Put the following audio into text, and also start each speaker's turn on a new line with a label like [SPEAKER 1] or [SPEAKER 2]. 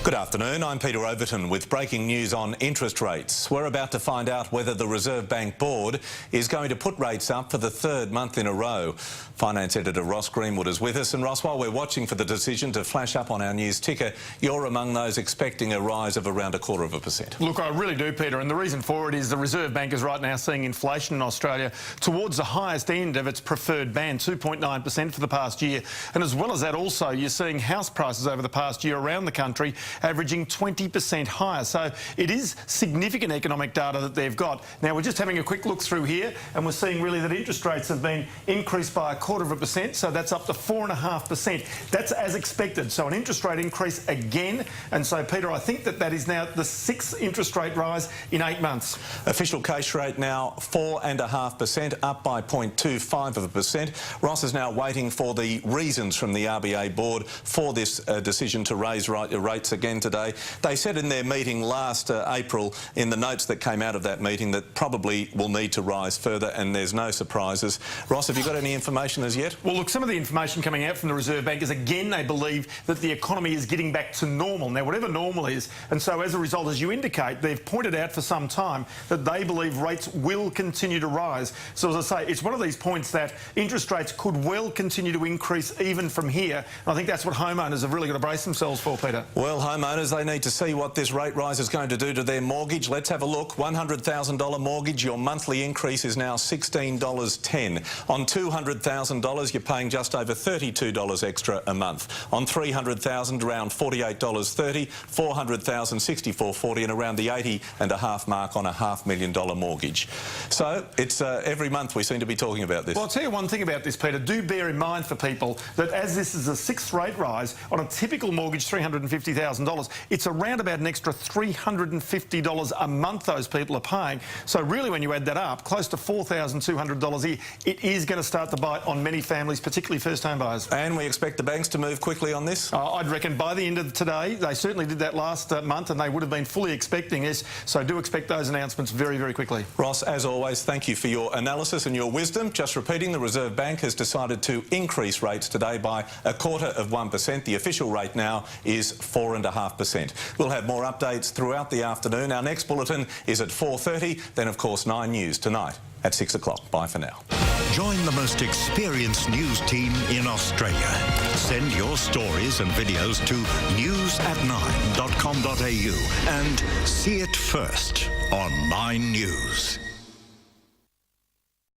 [SPEAKER 1] Good afternoon, I'm Peter Overton with breaking news on interest rates. We're about to find out whether the Reserve Bank Board is going to put rates up for the third month in a row. Finance editor Ross Greenwood is with us. And Ross, while we're watching for the decision to flash up on our news ticker, you're among those expecting a rise of around 0.25%.
[SPEAKER 2] Look, I really do, Peter, and the reason for it is the Reserve Bank is right now seeing inflation in Australia towards the highest end of its preferred band, 2.9% for the past year. And as well as that also, you're seeing house prices over the past year around the country averaging 20% higher. So it is significant economic data that they've got. Now, we're just having a quick look through here and we're seeing really that interest rates have been increased by 0.25%, so that's up to 4.5%. That's as expected. So an interest rate increase again. And so, Peter, I think that is now the sixth interest rate rise in 8 months.
[SPEAKER 1] Official cash rate now 4.5%, up by 0.25%. Ross is now waiting for the reasons from the RBA board for this decision to raise rates again today. They said in their meeting last April, in the notes that came out of that meeting, that probably will need to rise further, and there's no surprises. Ross, have you got any information as yet?
[SPEAKER 2] Well, look, some of the information coming out from the Reserve Bank is, again, they believe that the economy is getting back to normal. Now, whatever normal is, and so as a result, as you indicate, they've pointed out for some time that they believe rates will continue to rise. So, as I say, it's one of these points that interest rates could well continue to increase even from here. And I think that's what homeowners have really got to brace themselves for, Peter.
[SPEAKER 1] Well, homeowners, they need to see what this rate rise is going to do to their mortgage. Let's have a look. $100,000 mortgage, your monthly increase is now $16.10. On $200,000, you're paying just over $32 extra a month. On $300,000, around $48.30. $400,000, $64.40, and around the $80.5 mark on a $500,000 mortgage. So it's every month we seem to be talking about this.
[SPEAKER 2] Well, I'll tell you one thing about this, Peter. Do bear in mind for people that as this is a sixth rate rise, on a typical mortgage, $350,000, it's around about an extra $350 a month those people are paying. So really, when you add that up, close to $4,200 a year, it is going to start to bite on many families, particularly first-home buyers.
[SPEAKER 1] And we expect the banks to move quickly on this?
[SPEAKER 2] I'd reckon by the end of today. They certainly did that last month, and they would have been fully expecting this. So do expect those announcements very, very quickly.
[SPEAKER 1] Ross, as always, thank you for your analysis and your wisdom. Just repeating, the Reserve Bank has decided to increase rates today by 0.25%. The official rate now is 4.5%. We'll have more updates throughout the afternoon. Our next bulletin is at 4:30. Then, of course, 9 News tonight at 6 o'clock. Bye for now.
[SPEAKER 3] Join the most experienced news team in Australia. Send your stories and videos to news@9.com.au and see it first on 9 News.